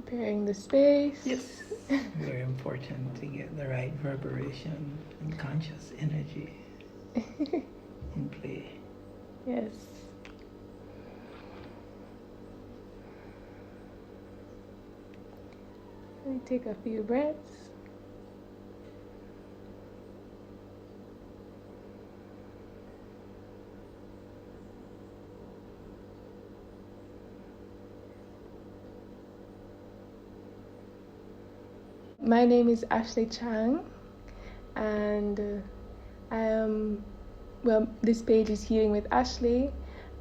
preparing the space. Yes. Very important to get the right reverberation and conscious energy in play. Yes. Let me take a few breaths. My name is Ashley Chang, and this page is Healing with Ashley,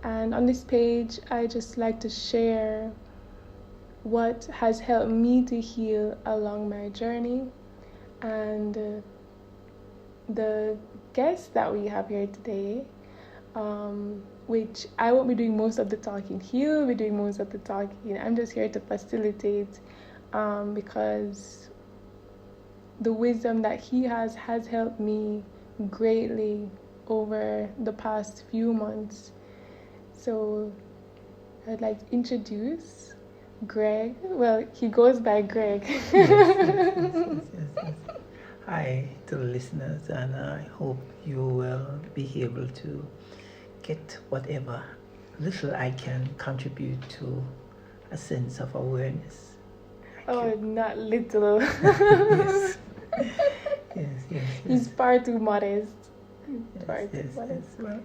and on this page I just like to share what has helped me to heal along my journey. And the guest that we have here today, which I won't be doing most of the talking, he'll be doing most of the talking. I'm just here to facilitate, because the wisdom that he has helped me greatly over the past few months. So I'd like to introduce Greg. Well, he goes by Greg. Yes. Hi to the listeners, and I hope you will be able to get whatever little I can contribute to a sense of awareness. Thank you. Not little. Yes. He's far too modest. Yes. Well,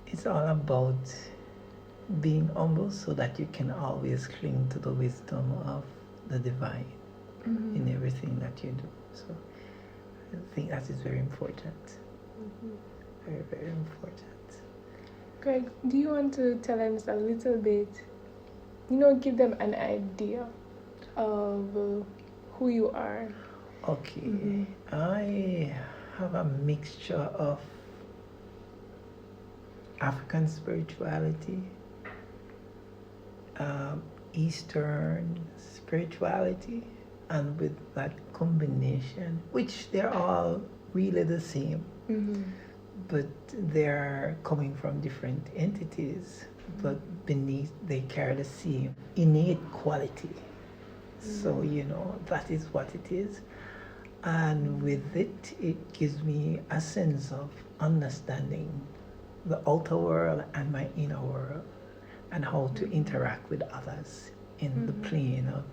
it's all about being humble so that you can always cling to the wisdom of the divine in everything that you do. So I think that is very important. Very, very important. Greg, do you want to tell us a little bit, give them an idea of who you are? Okay. I have a mixture of African spirituality, Eastern spirituality, and with that combination, which they're all really the same, but they're coming from different entities, but beneath they carry the same innate quality. So, that is what it is. And with it, it gives me a sense of understanding the outer world and my inner world, and how to interact with others in the plane of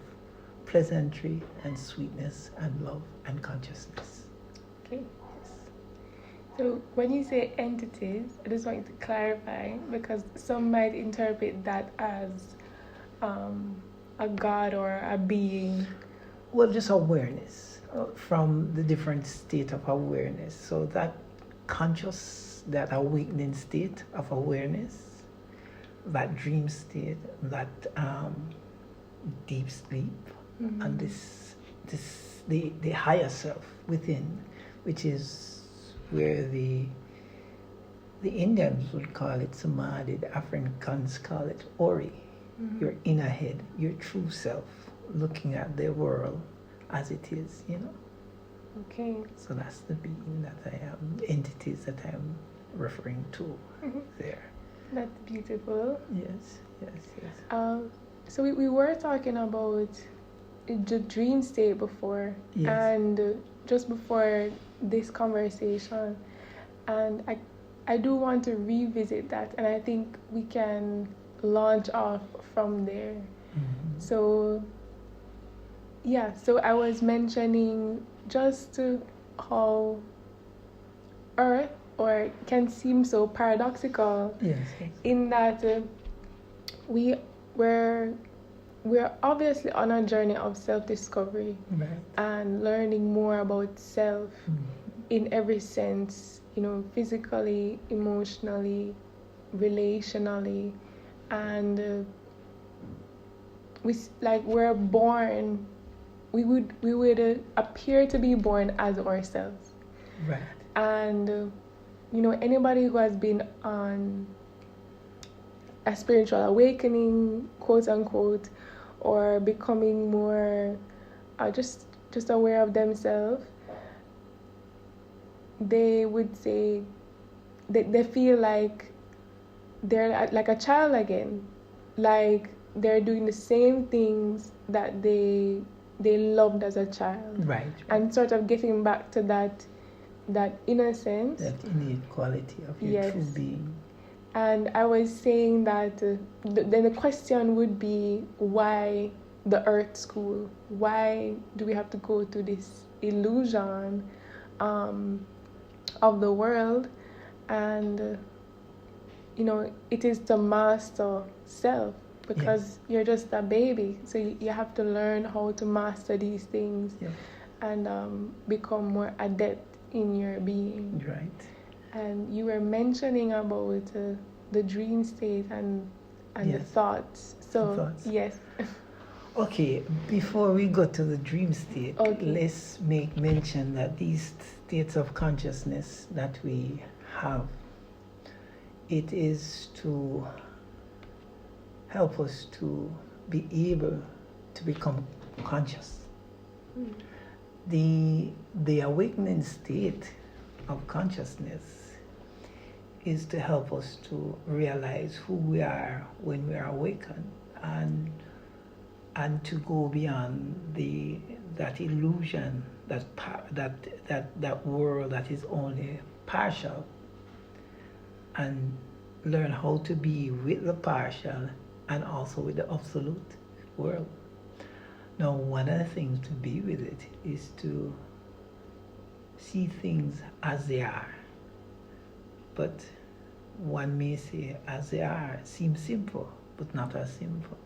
pleasantry and sweetness and love and consciousness. Okay. Yes. So when you say entities, I just want you to clarify, because some might interpret that as a god or a being. Well, just awareness from the different state of awareness. So that conscious, that awakening state of awareness, that dream state, that deep sleep, and the higher self within, which is where the Indians would call it samadhi, the Africans call it ori, your inner head, your true self, looking at the world as it is, Okay. So that's the being that I am, the entities that I'm referring to there. That's beautiful. Yes. So we were talking about the dream state before, and just before this conversation, and I do want to revisit that, and I think we can launch off from there. So I was mentioning just how Earth can seem so paradoxical, in that we're obviously on a journey of self-discovery, and learning more about self in every sense, physically, emotionally, relationally, and we're born. We would appear to be born as ourselves, and anybody who has been on a spiritual awakening, quote unquote, or becoming more just aware of themselves, they would say they feel like they're like a child again, like they're doing the same things that they loved as a child. Right. And sort of getting back to that innocence. That innate quality of your Yes. true being. And I was saying that then the question would be, why the Earth School? Why do we have to go to this illusion of the world? And it is to master self, because you're just a baby, so you have to learn how to master these things. Yeah. And become more adept in your being. Right. And you were mentioning about the dream state and Yes. the thoughts. So Thoughts. yes. Okay, before we go to the dream state, let's make mention that these states of consciousness that we have, it is to help us to be able to become conscious. The awakening state of consciousness is to help us to realize who we are when we are awakened, and to go beyond that illusion, that world that is only partial, and learn how to be with the partial and also with the absolute world. Now, one of the things to be with it is to see things as they are. But one may say, as they are, seem simple, but not as simple.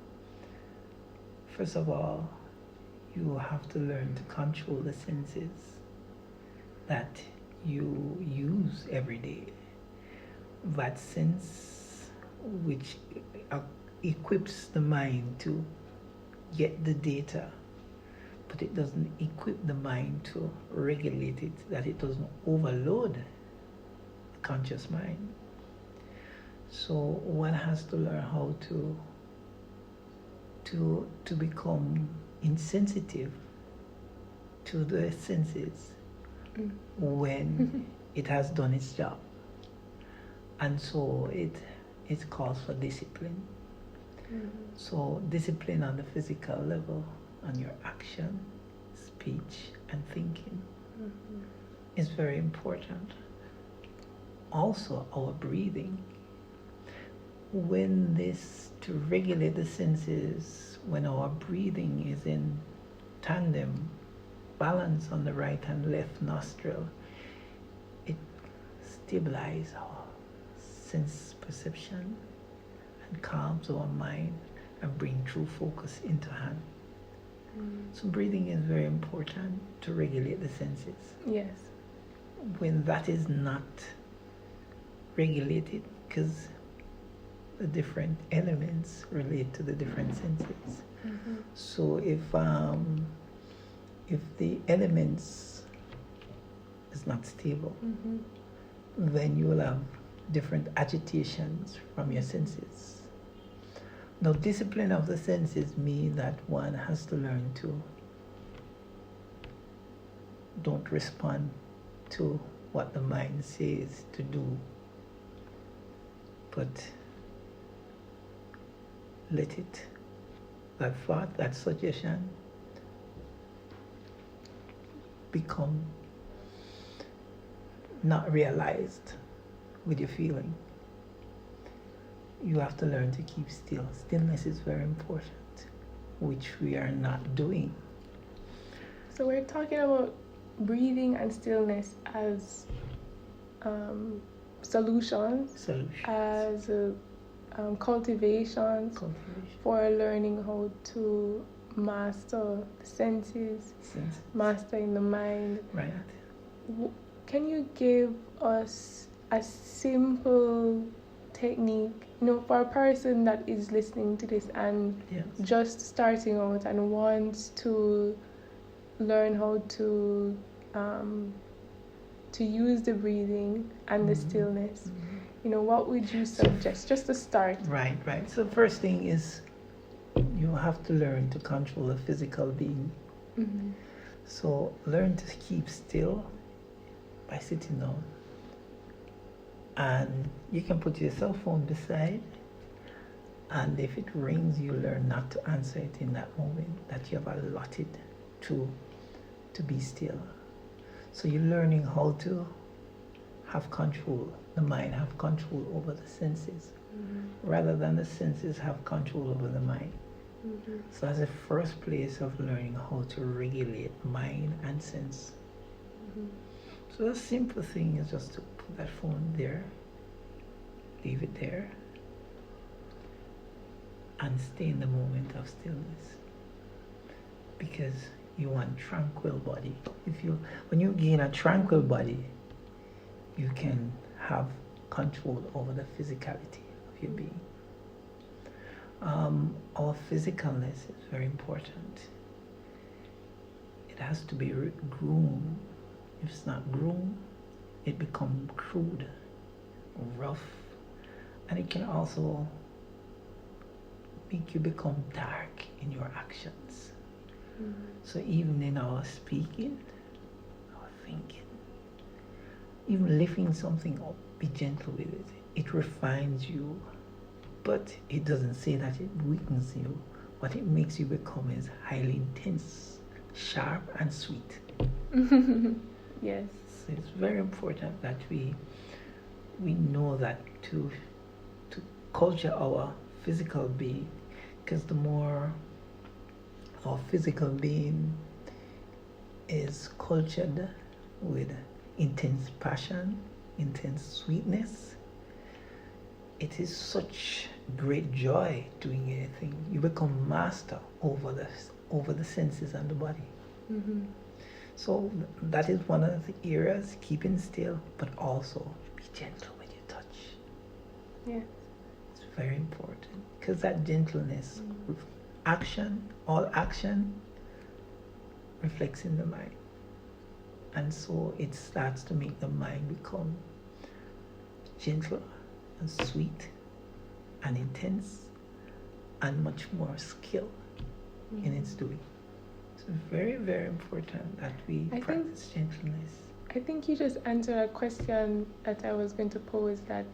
First of all, you have to learn to control the senses that you use every day. That sense which equips the mind to get the data, but it doesn't equip the mind to regulate it, that it doesn't overload the conscious mind. So one has to learn how to become insensitive to the senses when it has done its job. And so it calls for discipline. So discipline on the physical level, on your action, speech, and thinking is very important. Also, our breathing. When to regulate the senses, when our breathing is in tandem, balance on the right and left nostril, it stabilizes our sense perception and calms our mind and bring true focus into hand. So breathing is very important to regulate the senses. Yes. When that is not regulated, because the different elements relate to the different senses. So if the elements is not stable, then you will have different agitations from your senses. Now, discipline of the senses means that one has to learn to don't respond to what the mind says to do, but let it, that thought, that suggestion, become not realized with your feeling. You have to learn to keep still. Stillness is very important, which we are not doing. So we're talking about breathing and stillness as solutions, as cultivations for learning how to master the senses, mastering the mind. Right. Can you give us a simple technique, for a person that is listening to this and just starting out and wants to learn how to use the breathing and the stillness? What would you suggest just to start? Right. So the first thing is you have to learn to control the physical being. So learn to keep still by sitting down. And you can put your cell phone beside, And if it rings, you learn not to answer it in that moment that you have allotted to be still. So you're learning how to have control, the mind have control over the senses, rather than the senses have control over the mind. So that's the first place of learning how to regulate mind and sense. So the simple thing is just to put that phone there, leave it there, and stay in the moment of stillness. Because you want tranquil body. When you gain a tranquil body, you can have control over the physicality of your being. Our physicalness is very important. It has to be groomed. If it's not groomed, it becomes crude, rough, and it can also make you become dark in your actions. So even in our speaking, our thinking, even lifting something up, be gentle with it. It refines you, but it doesn't say that it weakens you. What it makes you become is highly intense, sharp, and sweet. Yes. So it's very important that we know that to culture our physical being, because the more our physical being is cultured with intense passion, intense sweetness, it is such great joy doing anything. You become master over the senses and the body. So that is one of the areas, keeping still, but also be gentle with your touch. Yeah. It's very important, because that gentleness, all action reflects in the mind. And so it starts to make the mind become gentle and sweet and intense and much more skilled in its doing. It's very, very important that we practice gentleness. I think you just answered a question that I was going to pose, that,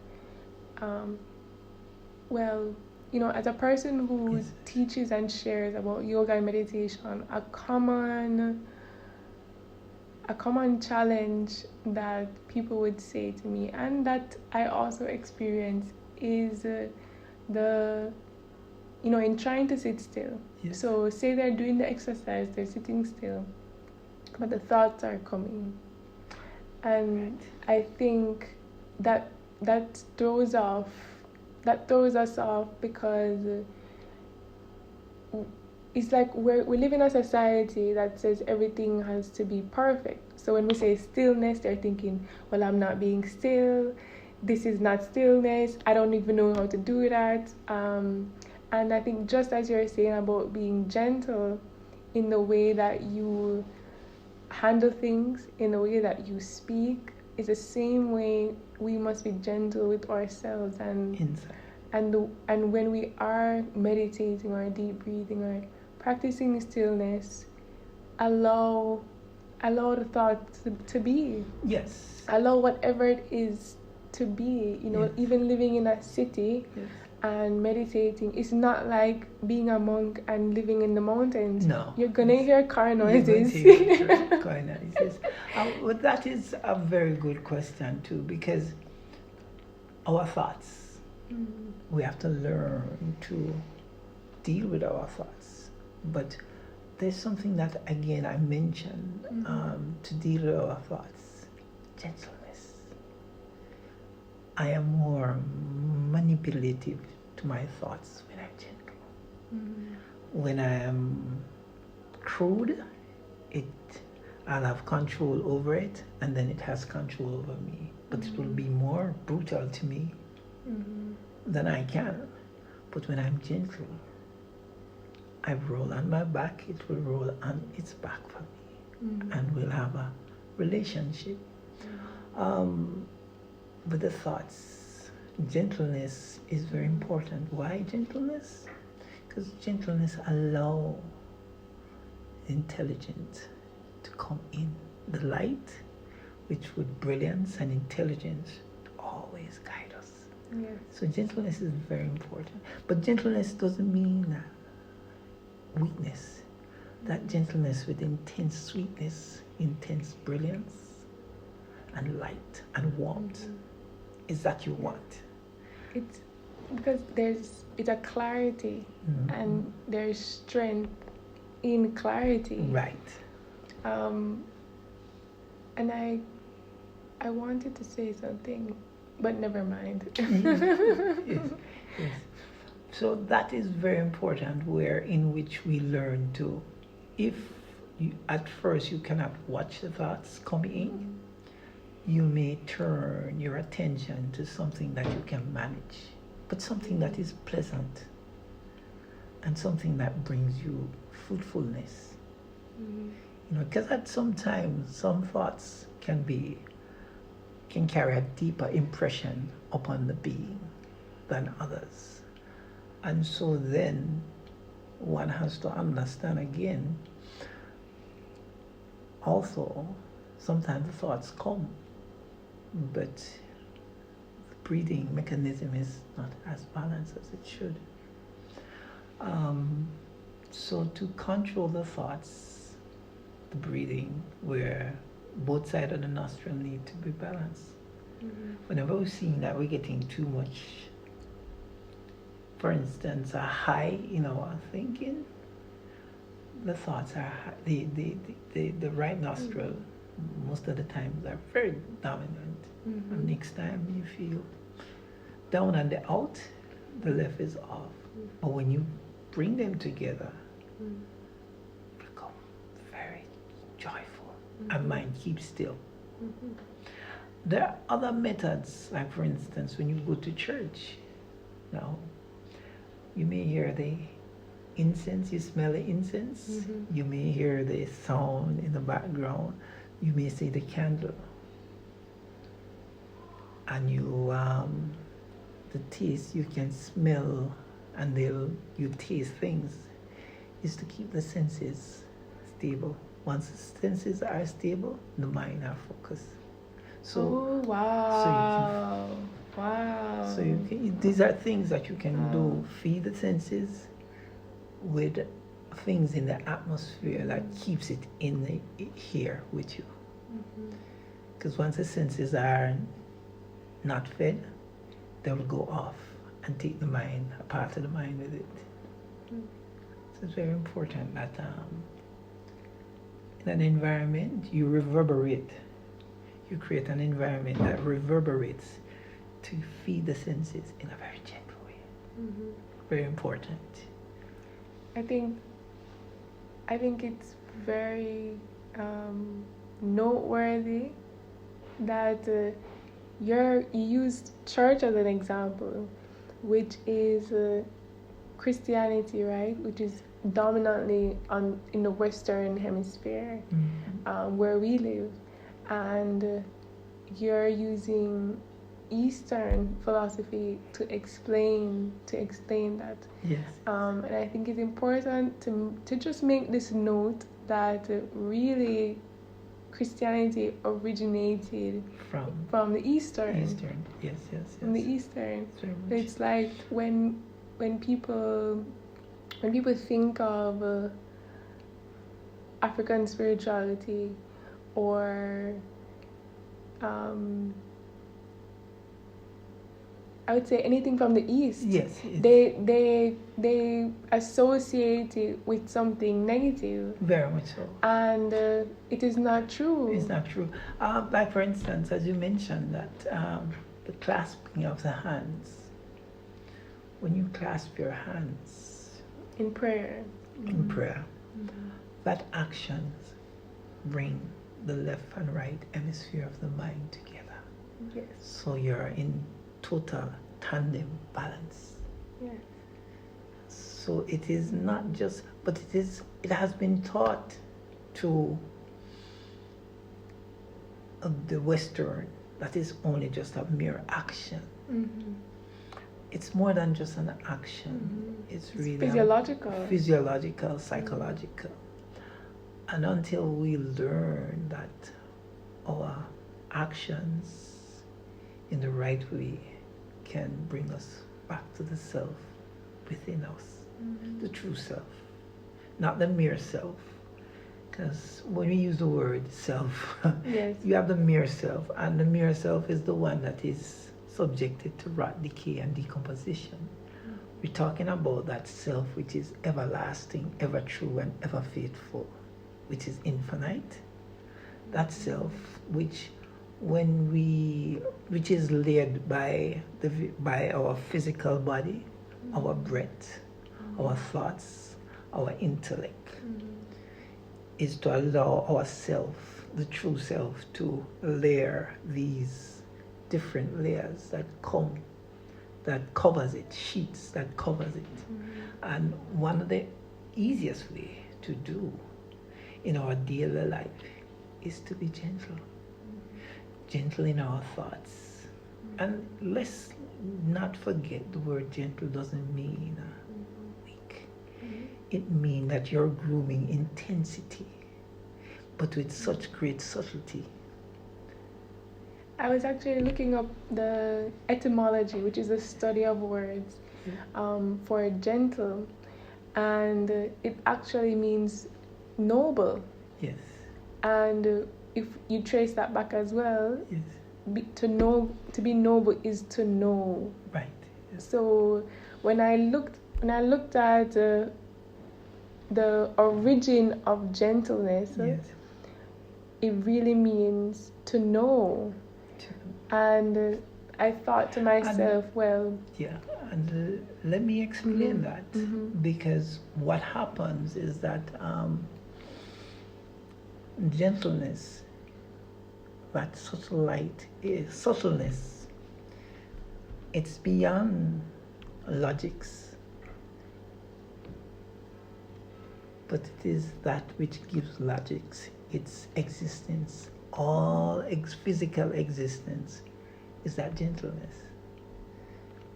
as a person who teaches and shares about yoga and meditation, a common challenge that people would say to me, and that I also experience, is in trying to sit still. Yes. So say they're doing the exercise, they're sitting still, but the thoughts are coming. And I think that throws us off, because it's like we live in a society that says everything has to be perfect. So when we say stillness, they're thinking, well, I'm not being still. This is not stillness. I don't even know how to do that. And I think just as you're saying about being gentle in the way that you handle things, in the way that you speak, is the same way we must be gentle with ourselves. And when we are meditating or deep breathing or practicing stillness, allow the thoughts to be. Yes. Allow whatever it is to be. Yes. Even living in a city. Yes. And meditating, it's not like being a monk and living in the mountains. No. You're going to hear car noises. Car noises. Well, that is a very good question too, because our thoughts, we have to learn to deal with our thoughts. But there's something that, again, I mentioned to deal with our thoughts: gentleness. I am more manipulative to my thoughts when I'm gentle. When I am crude, I'll have control over it, and then it has control over me. But it will be more brutal to me than I can. But when I'm gentle, I roll on my back, it will roll on its back for me, and we'll have a relationship. With the thoughts, gentleness is very important. Why gentleness? Because gentleness allows intelligence to come in. The light, which with brilliance and intelligence always guide us. Yes. So gentleness is very important. But gentleness doesn't mean weakness. That gentleness with intense sweetness, intense brilliance, and light and warmth is that you want. It's because it's a clarity and there's strength in clarity. Right. And I wanted to say something, but never mind. Yes. So that is very important, in which we learn to, if you, at first you cannot watch the thoughts coming in, you may turn your attention to something that you can manage, but something that is pleasant and something that brings you fruitfulness. Because at some times some thoughts can carry a deeper impression upon the being than others. And so then one has to understand again, also, sometimes the thoughts come, but the breathing mechanism is not as balanced as it should. So to control the thoughts, the breathing, where both sides of the nostril need to be balanced. Whenever we're seeing that we're getting too much, for instance, a high in our thinking, the thoughts are high. The right nostril most of the times are very dominant. And next time you feel down and the out, the left is off. But when you bring them together, become very joyful and mind keeps still. There are other methods, like for instance, when you go to church, now you may hear the incense, you smell the incense, you may hear the sound in the background, you may see the candle, and you the taste you can smell, and you taste things, is to keep the senses stable. Once the senses are stable, the mind are focused. So, wow. So you can, these are things that you can do. Feed the senses with things in the atmosphere that keeps it here with you. Because once the senses are not fed, they will go off and take the mind, a part of the mind with it. So it's very important that in an environment you reverberate. You create an environment that reverberates to feed the senses in a very gentle way. Very important. I think it's very noteworthy that you used church as an example, which is Christianity, right? Which is dominantly in the Western Hemisphere, where we live, and you're using Eastern philosophy to explain that. Yes. And I think it's important to just make this note that really Christianity originated from the Eastern. Yes. From the Eastern. It's like when people think of African spirituality or I would say anything from the East. Yes. They associate it with something negative. Very much so. And it is not true. It's not true. Like for instance, as you mentioned that the clasping of the hands. When you clasp your hands in prayer, that actions bring the left and right hemisphere of the mind together. Yes. So you're in total tandem balance. Yes. So it is not just, but it has been taught to the Western that is only just a mere action. It's more than just an action. It's really physiological, psychological. And until we learn that our actions in the right way can bring us back to the self within us, the true self, not the mere self. Because when we use the word self, Yes. you have the mere self, and the mere self is the one that is subjected to rot, decay, and decomposition. We're talking about that self which is everlasting, ever true, and ever faithful, which is infinite. That self which is led by our physical body, our breath, our thoughts, our intellect, is to allow ourself, the true self, to layer these different layers that covers it, sheets that covers it. And one of the easiest way to do in our daily life is to be gentle. Gentle in our thoughts. And let's not forget the word gentle doesn't mean weak. It means that you're grooming intensity, but with such great subtlety. I was actually looking up the etymology, which is the study of words, for gentle, and it actually means noble. Yes. And if you trace that back as well, Yes. To be noble is to know. Right. Yes. So when I looked at the origin of gentleness, Yes. it really means to know. And I thought to myself, and let me explain that, because what happens is that gentleness, that subtleness, it's beyond logics, but it is that which gives logics its existence. All physical existence is that gentleness.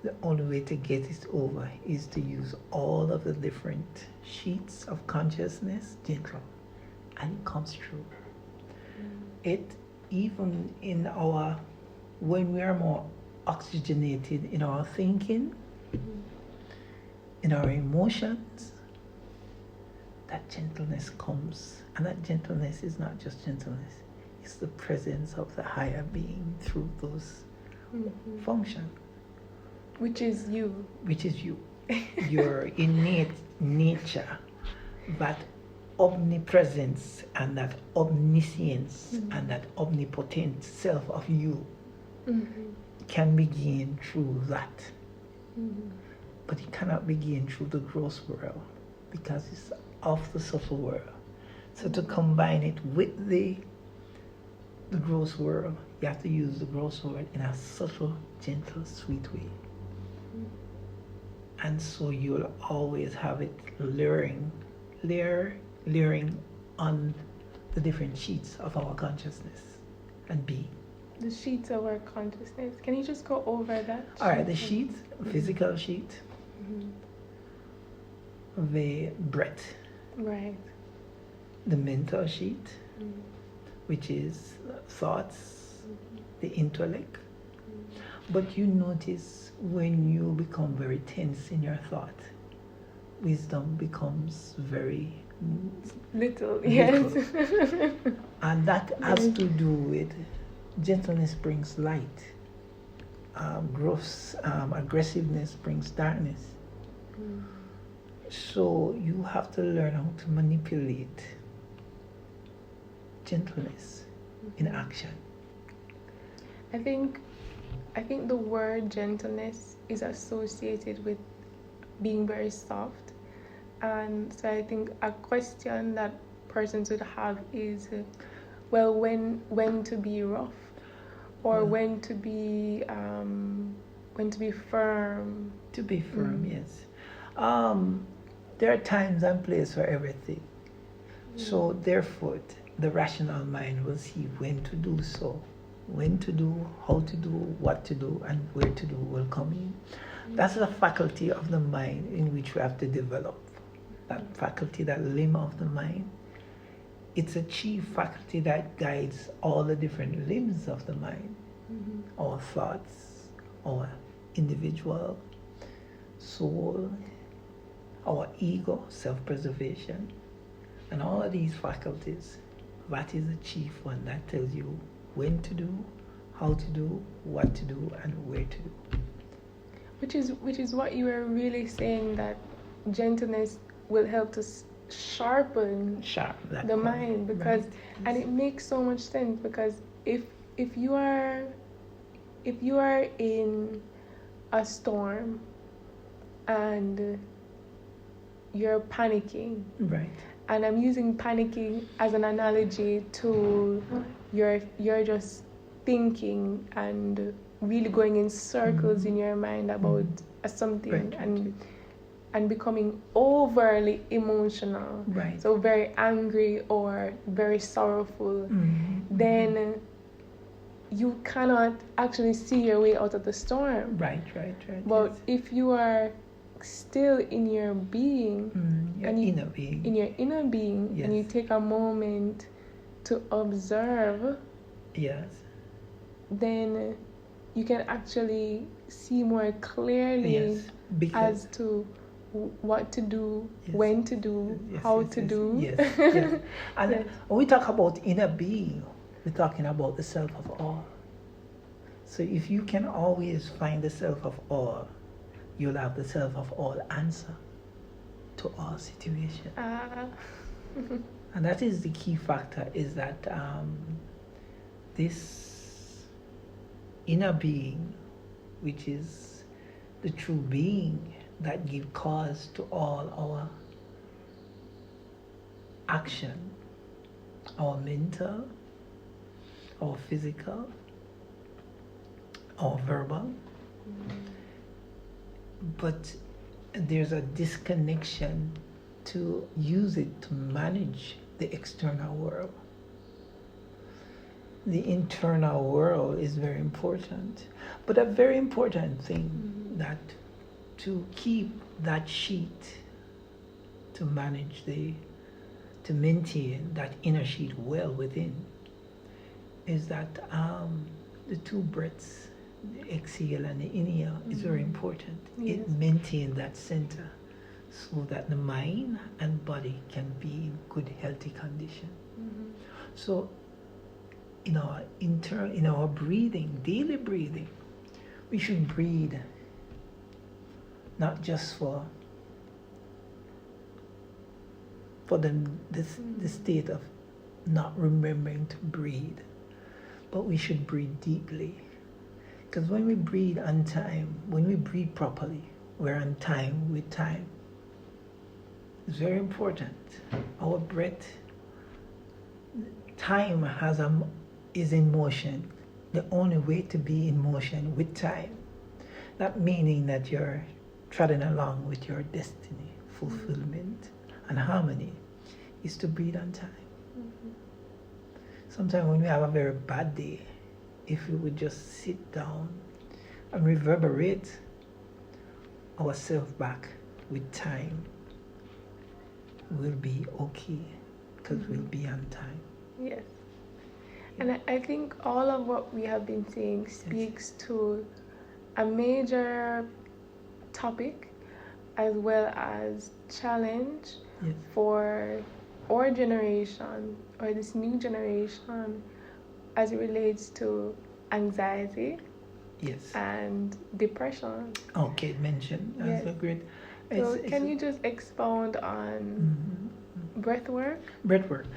The only way to get it over is to use all of the different sheets of consciousness gentle, and it comes true. It even when we are more oxygenated in our thinking, in our emotions, that gentleness comes. And that gentleness is not just gentleness, it's the presence of the higher being through those functions. Which is you. Your innate nature, that omnipresence and that omniscience and that omnipotent self of you can be gained through that. But it cannot be gained through the gross world, because it's of the subtle world. So to combine it with the gross world, you have to use the gross world in a subtle, gentle, sweet way. And so you'll always have it layering on the different sheets of our consciousness and being. The sheets of our consciousness. Can you just go over that? All right, the sheet, physical sheet, the breath. Right. The mental sheet, which is thoughts, the intellect. But you notice when you become very tense in your thought, wisdom becomes very little. Yes. And that has to do with gentleness brings light. Aggressiveness brings darkness. So you have to learn how to manipulate gentleness in action. I think the word gentleness is associated with being very soft, and so I think a question that persons would have is, when to be rough, or when to be firm. To be firm, yes. There are times and places for everything. So therefore, the rational mind will see when to do so, when to do, how to do, what to do, and where to do will come in. That's the faculty of the mind in which we have to develop. That faculty, that limb of the mind, it's a chief faculty that guides all the different limbs of the mind. Our thoughts, our individual, soul, our ego, self-preservation, and all of these faculties. That is the chief one that tells you when to do, how to do, what to do, and where to do. Which is what you were really saying, that gentleness will help to sharpen the mind, because right. And it makes so much sense, because if you are in a storm and you're panicking, right, and I'm using panicking as an analogy to you're just thinking and really going in circles in your mind about something, right. and becoming overly emotional, right, so very angry or very sorrowful, then you cannot actually see your way out of the storm. Right. But yes. If you are still in your being, in your inner being, yes. And you take a moment to observe, yes, then you can actually see more clearly, yes, as to what to do, yes, when to do, yes, how to do. Yes, yes. And yes. When we talk about inner being, we're talking about the self of all. So if you can always find the self of all, you'll have the self of all answer to all situations. And that is the key factor, is that this inner being, which is the true being that gives cause to all our action, our mental, our physical, our verbal. But there's a disconnection to use it to manage the external world. The internal world is very important, but a very important thing that to keep that sheet, to manage to maintain that inner sheet well within, is that the two breaths, the exhale and the inhale, is very important. Yes. It maintains that center so that the mind and body can be in good, healthy condition. So in our breathing, daily breathing, we should breathe not just for the state of not remembering to breathe, but we should breathe deeply. Because when we breathe on time, when we breathe properly, we're on time with time. It's very important. Our breath, time is in motion. The only way to be in motion with time, not meaning that you're trotting along with your destiny, fulfillment, and harmony, is to breathe on time. Sometimes when we have a very bad day, if we would just sit down and reverberate ourselves back with time, we'll be okay, because we'll be on time. Yes. And I think all of what we have been saying speaks to a major topic as well as challenge for our generation, or this new generation, as it relates to anxiety and depression. Okay, mention. That's great. So can you just expound on breathwork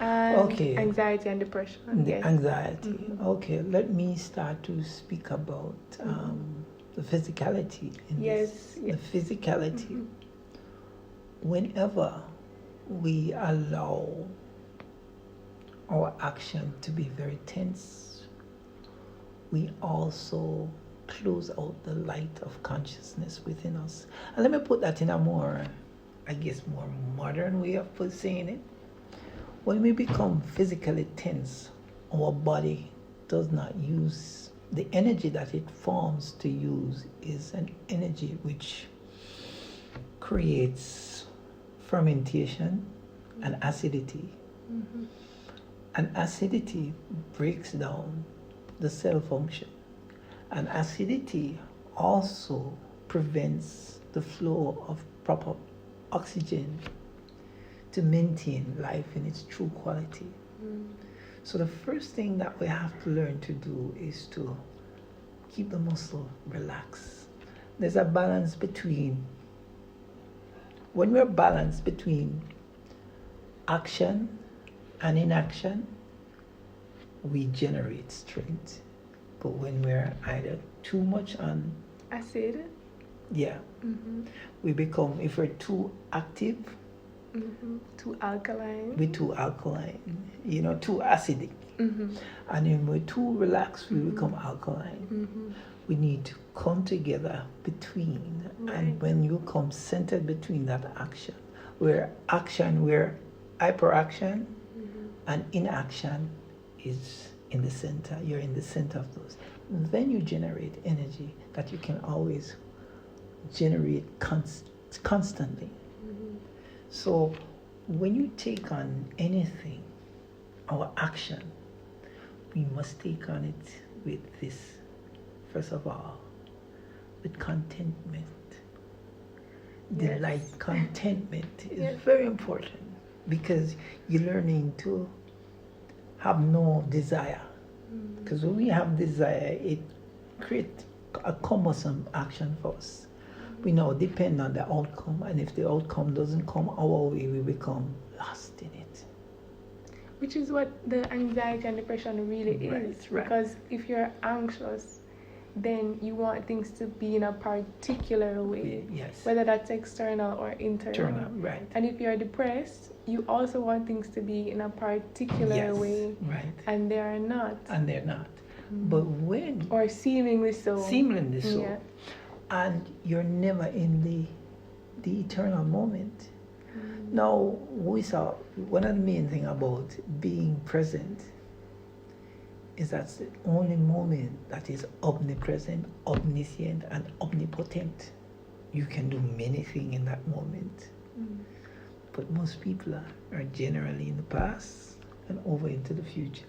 and anxiety and depression? Anxiety. Okay, let me start to speak about the physicality in this. The physicality. Whenever we allow our action to be very tense, we also close out the light of consciousness within us. And let me put that in a more modern way of saying it. When we become physically tense, our body does not use the energy that it forms to use, is an energy which creates fermentation and acidity. And acidity breaks down the cell function. And acidity also prevents the flow of proper oxygen to maintain life in its true quality. So the first thing that we have to learn to do is to keep the muscle relaxed. There's a balance between, when we're balanced between action and inaction, we generate strength. But when we're either too much on acid, we become, if we're too active, too alkaline. We're too alkaline, too acidic. And when we're too relaxed, we become alkaline. We need to come together between, and when you come centered between that action, where hyperaction and inaction is in the center, you're in the center of those. Then you generate energy that you can always generate constantly. So when you take on anything, our action, we must take on it with this, first of all, with contentment. Delight, contentment is very important, because you're learning to have no desire. Because when we have desire, it creates a cumbersome action for us. We now depend on the outcome, and if the outcome doesn't come our way, we become lost in it. Which is what the anxiety and depression really is. Because if you're anxious, then you want things to be in a particular way. Whether that's external or internal. And if you're depressed, you also want things to be in a particular way. And they are not. But when... Or seemingly so. And you're never in the eternal moment. Now, we saw one of the main things about being present is that's the only moment that is omnipresent, omniscient, and omnipotent. You can do many things in that moment. But most people are generally in the past and over into the future.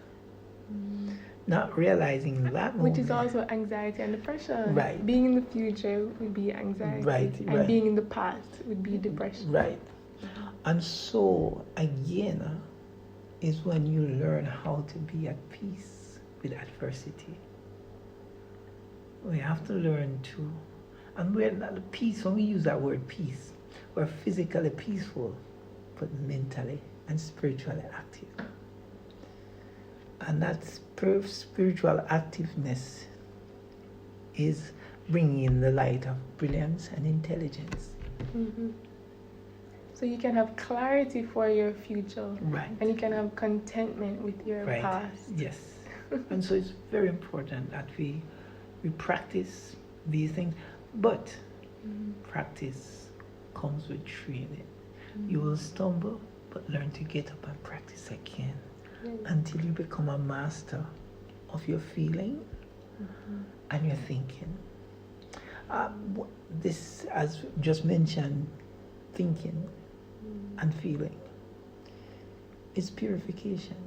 Not realizing that moment. Which is also anxiety and depression. Being in the future would be anxiety. And being in the past would be depression. And so, again, is when you learn how to be at peace with adversity. We have to learn to, and we're not at peace, when we use that word peace, we're physically peaceful, but mentally and spiritually active. And that spiritual activeness is bringing in the light of brilliance and intelligence. So you can have clarity for your future. And you can have contentment with your past. And so it's very important that we practice these things. But practice comes with training. You will stumble, but learn to get up and practice again. Until you become a master of your feeling and your thinking. This, as just mentioned, thinking and feeling, is purification.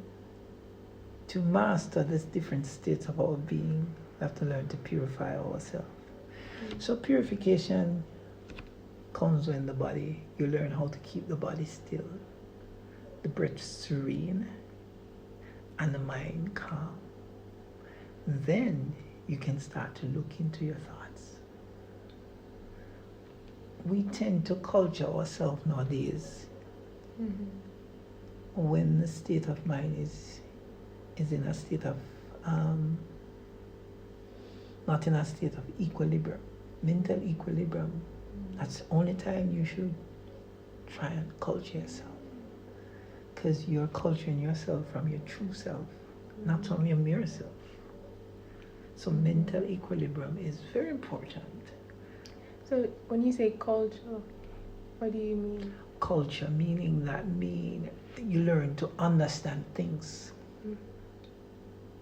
To master these different states of our being, we have to learn to purify ourselves. So purification comes when the body, you learn how to keep the body still, the breath serene, and the mind calm. Then you can start to look into your thoughts. We tend to culture ourselves nowadays when the state of mind is in a state of not in a state of equilibrium, mental equilibrium. That's the only time you should try and culture yourself. Because you're culturing yourself from your true self, not from your mirror self. So mental equilibrium is very important. So when you say culture, what do you mean? Culture, meaning you learn to understand things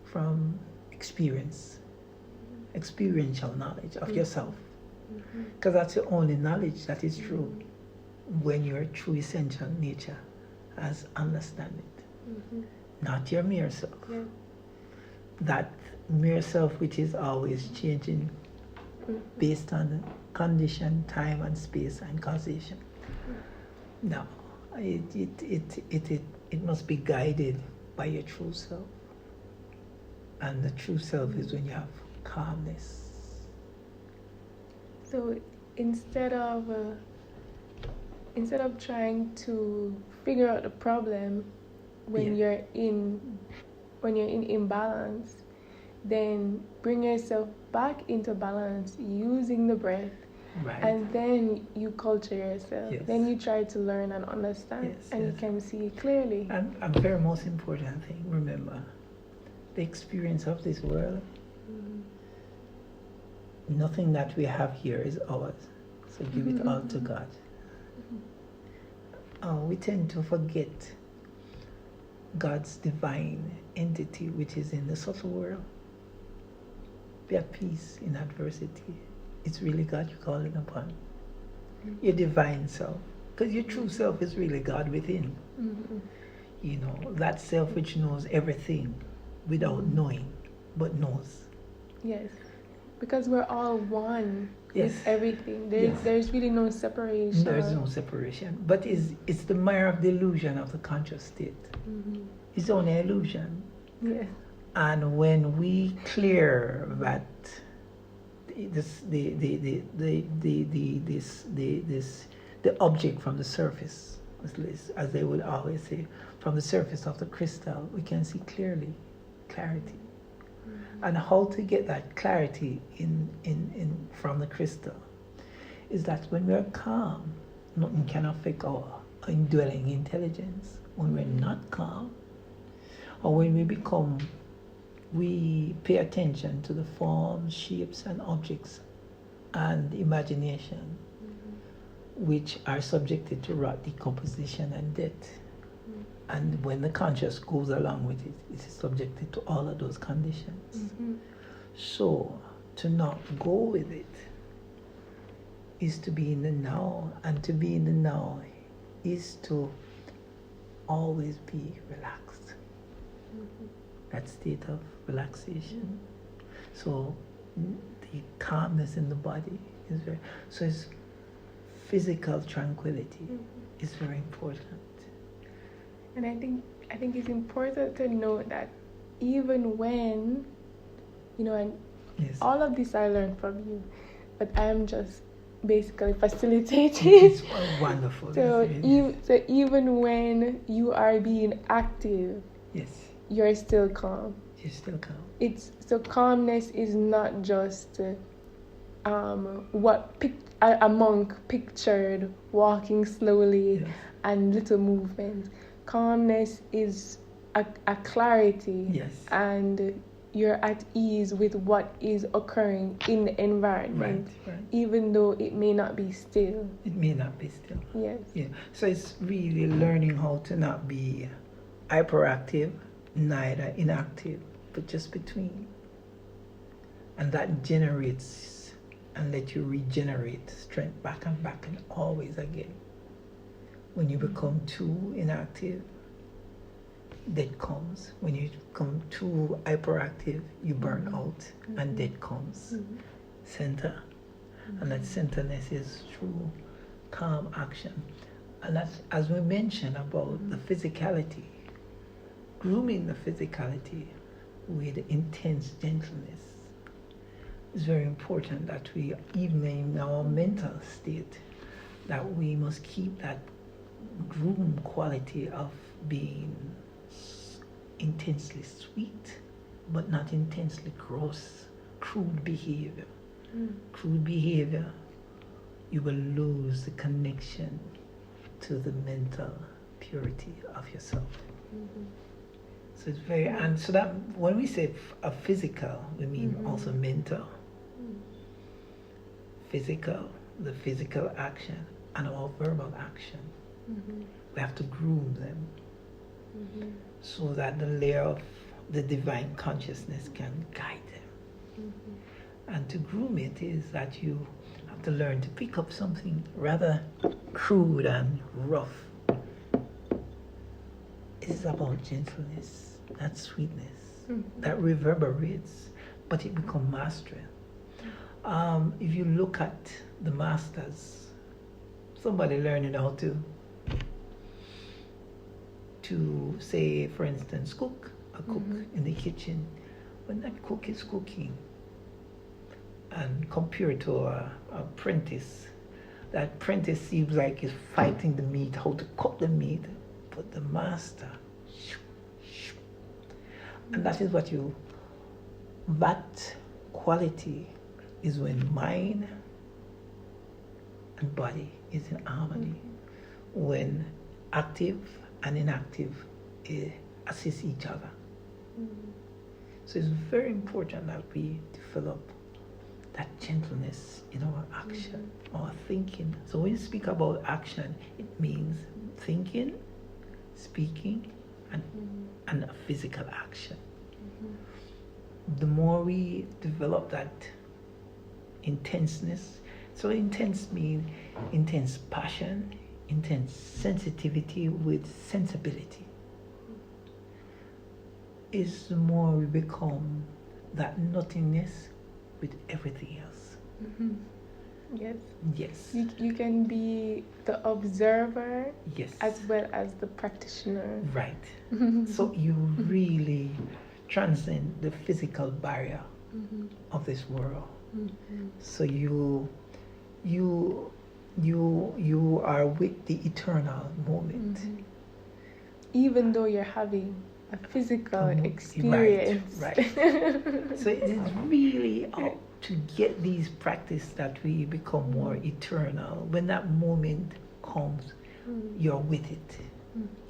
from experiential knowledge of yourself. Because that's the only knowledge that is true when your true essential nature has understand it. Not your mere self. That mere self which is always changing based on condition, time, and space, and causation. No, it must be guided by your true self. And the true self is when you have calmness. So instead of trying to figure out the problem when you're in imbalance, then bring yourself back into balance using the breath. Right. And then you culture yourself. Yes. Then you try to learn and understand, and you can see clearly. And a very most important thing, remember, the experience of this world, nothing that we have here is ours. So give it all to God. We tend to forget God's divine entity, which is in the subtle world. Be at peace in adversity. It's really God you're calling upon. Your divine self. Because your true self is really God within. You know, that self which knows everything without knowing, but knows. Yes. Because we're all one with everything. There's really no separation. There's no separation. But it's the mire of the illusion of the conscious state. It's only illusion. Yes. And when we clear that the object from the surface, as they would always say, from the surface of the crystal, we can see clarity. And how to get that clarity in from the crystal is that when we're calm, nothing can affect our indwelling intelligence. When we're not calm, or when we pay attention to the forms, shapes, and objects and imagination, which are subjected to rot, decomposition, and death. And when the conscious goes along with it, it is subjected to all of those conditions. So, to not go with it is to be in the now, and to be in the now is to always be relaxed. That state of relaxation. So, the calmness in the body is very. So, it's physical tranquility is very important. And I think it's important to note that even when, and all of this I learned from you, but I'm just basically facilitating. It's wonderful. So even when you are being active, you're still calm. You're still calm. So calmness is not just what a monk pictured, walking slowly and little movements. Calmness is a clarity, and you're at ease with what is occurring in the environment, even though it may not be still. It may not be still. Yes. Yeah. So it's really learning how to not be hyperactive, neither inactive, but just between. And that generates and let you regenerate strength back and always again. When you become too inactive, death comes. When you become too hyperactive, you burn out, and death comes. Center. And that centerness is through calm action. And that's, as we mentioned about the physicality, grooming the physicality with intense gentleness. It's very important that we, even in our mental state, that we must keep that groom quality of being intensely sweet, but not intensely gross, crude behavior. Crude behavior, you will lose the connection to the mental purity of yourself. So it's very, and so that when we say a physical, we mean also mental. Physical, the physical action, and our verbal action. We have to groom them so that the layer of the divine consciousness can guide them. And to groom it is that you have to learn to pick up something rather crude and rough. It is about gentleness, that sweetness, that reverberates, but it becomes mastery. If you look at the masters, somebody learning how to say, for instance, a cook in the kitchen, when that cook is cooking, and compared to a apprentice, that apprentice seems like he's fighting the meat, how to cook the meat, but the master, and that is that quality is when mind and body is in harmony, when active and inactive assist each other. So it's very important that we develop that gentleness in our action, our thinking. So when you speak about action, it means thinking, speaking, and a physical action. The more we develop that intenseness, so intense means intense passion, intense sensitivity with sensibility, is the more we become that nothingness with everything else. Yes. Yes. You can be the observer, yes, as well as the practitioner. Right. So you really transcend the physical barrier of this world. So you are with the eternal moment. Even though you're having a physical experience. Right. So it is really up to get these practice that we become more eternal. When that moment comes, you're with it.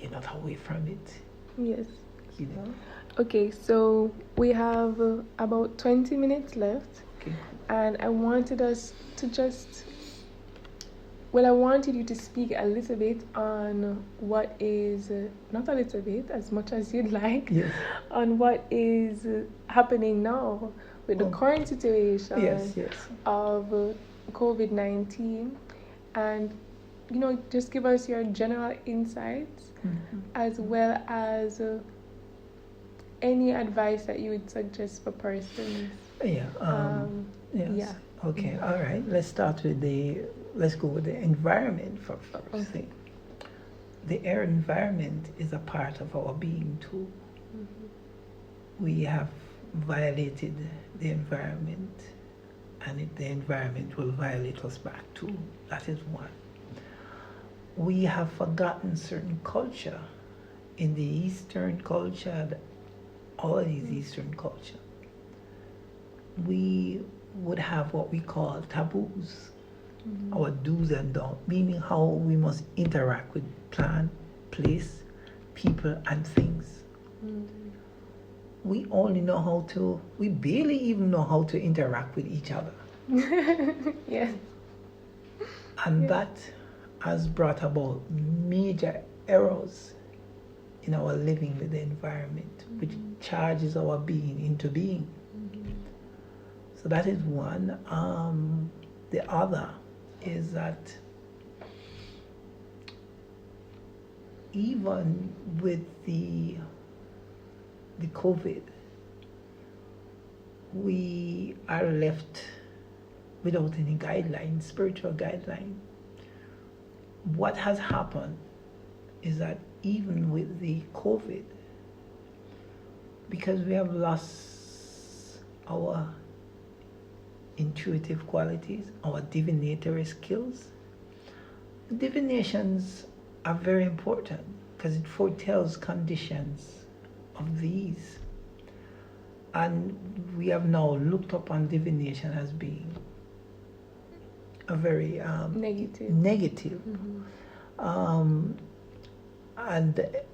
You're not away from it. Yes. You know? Okay, so we have about 20 minutes left. Okay. And I wanted us to I wanted you to speak a little bit on what is, not a little bit, as much as you'd like, yes, on what is happening now with the current situation of COVID-19. And, just give us your general insights, as well as any advice that you would suggest for persons. Yes. Yeah. Okay, all right. Let's go with the environment for first thing. The air environment is a part of our being too. We have violated the environment, and the environment will violate us back too. That is one. We have forgotten certain culture. In the Eastern culture, all these Eastern culture, we would have what we call taboos, our do's and don'ts, meaning how we must interact with plant, place, people, and things. We barely even know how to interact with each other. Yes. And that has brought about major errors in our living with the environment, which charges our being into being. So that is one. The other is that even with the COVID, we are left without any guidelines, spiritual guidelines. What has happened is that even with the COVID, because we have lost our intuitive qualities, our divinatory skills. Divinations are very important because it foretells conditions of these. And we have now looked upon divination as being a very negative. And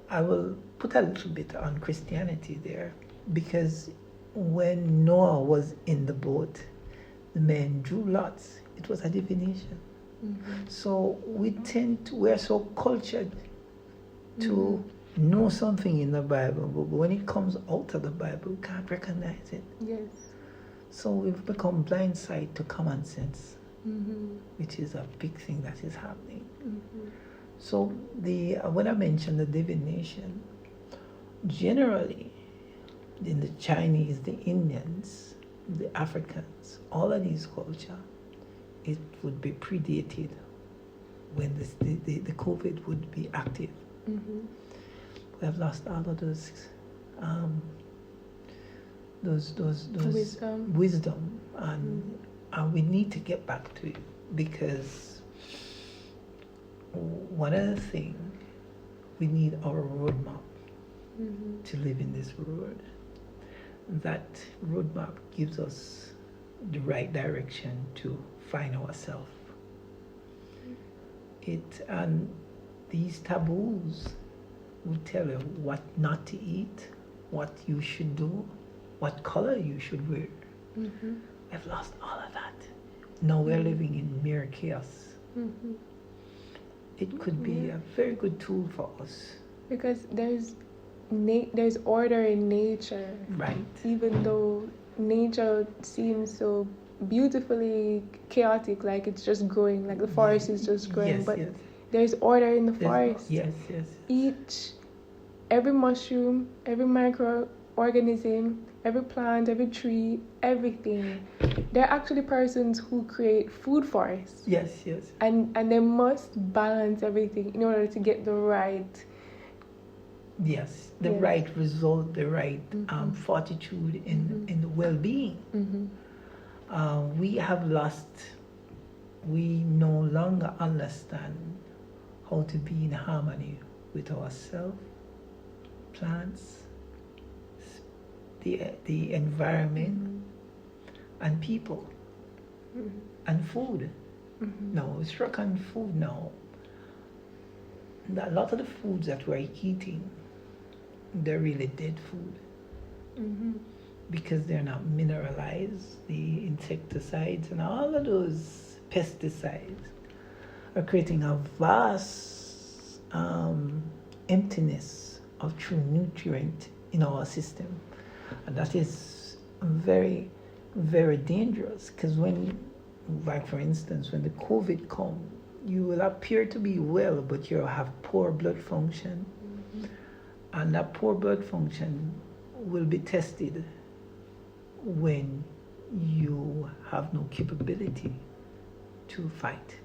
I will put a little bit on Christianity there, because when Noah was in the boat, the men drew lots. It was a divination. So we're so cultured to know something in the Bible, but when it comes out of the Bible, we can't recognize it. Yes. So we've become blindsided to common sense, which is a big thing that is happening. So when I mentioned the divination, generally in the Chinese, the Indians, the Africans, all of these culture, it would be predated when the COVID would be active. Mm-hmm. We have lost all of those wisdom, and we need to get back to it, because one of the things, we need our roadmap to live in this world. That roadmap gives us the right direction to find ourselves. And these taboos will tell you what not to eat, what you should do, what color you should wear. Mm-hmm. I've lost all of that. Now we're living in mere chaos. Mm-hmm. It could be a very good tool for us. Because there's order in nature. Right. Even though nature seems so beautifully chaotic, like it's just growing, like the forest is just growing, but there's order in the forest. Every mushroom, every microorganism, every plant, every tree, everything. There are actually persons who create food forests. Yes. And they must balance everything in order to get the right. Right result, the right fortitude in the well-being. Mm-hmm. We no longer understand how to be in harmony with ourselves, plants, the environment, and people, and food. Now, we're struck on food now. A lot of the foods that we're eating, they're really dead food, because they're not mineralized. The insecticides and all of those pesticides are creating a vast emptiness of true nutrient in our system, and that is very, very dangerous. Because like for instance, when the COVID comes, you will appear to be well, but you'll have poor blood function, and that poor blood function will be tested when you have no capability to fight.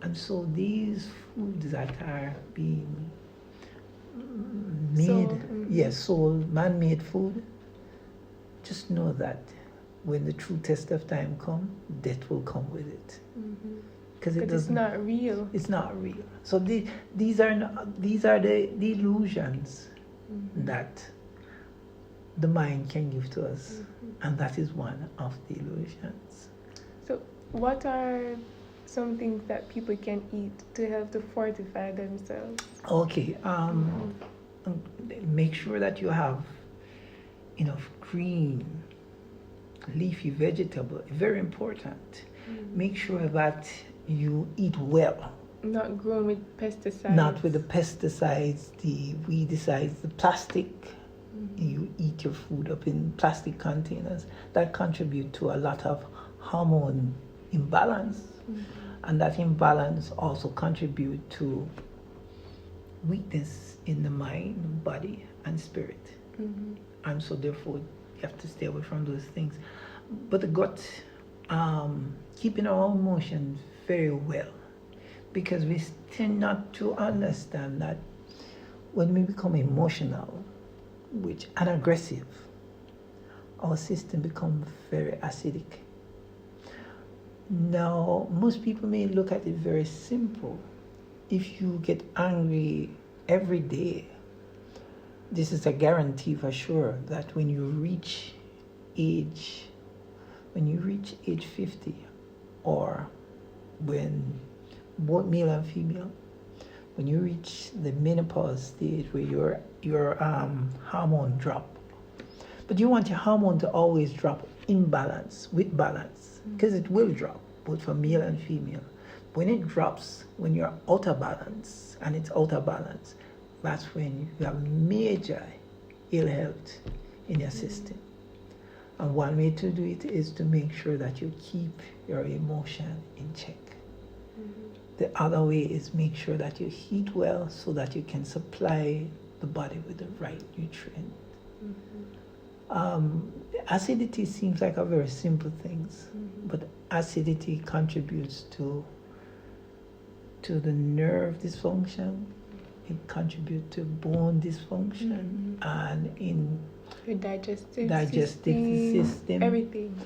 And so these foods that are being made, sold, man-made food, just know that when the true test of time comes, death will come with it. Because it's not real. It's not real. So these are the illusions that the mind can give to us, and that is one of the illusions. So what are some things that people can eat to help to fortify themselves? Okay, make sure that you have enough green, leafy vegetable. Very important. Make sure that you eat well. Not grown with pesticides. Not with the pesticides, the weedicides, the plastic. You eat your food up in plastic containers. That contribute to a lot of hormone imbalance. And that imbalance also contribute to weakness in the mind, body, and spirit. And so therefore, you have to stay away from those things. But the gut, keeping our emotions very well, because we tend not to understand that when we become emotional and aggressive, our system becomes very acidic. Now, most people may look at it very simple. If you get angry every day, this is a guarantee for sure that when you reach age 50, or when both male and female, when you reach the menopause stage where your hormone drop, but you want your hormone to always drop in balance, with balance, because it will drop both for male and female. When it drops, when you're out of balance, and it's out of balance, that's when you have major ill health in your system. And one way to do it is to make sure that you keep your emotion in check. The other way is make sure that you eat well so that you can supply the body with the right nutrient. Acidity seems like a very simple thing, but acidity contributes to the nerve dysfunction. It contributes to bone dysfunction and in your digestive system, everything.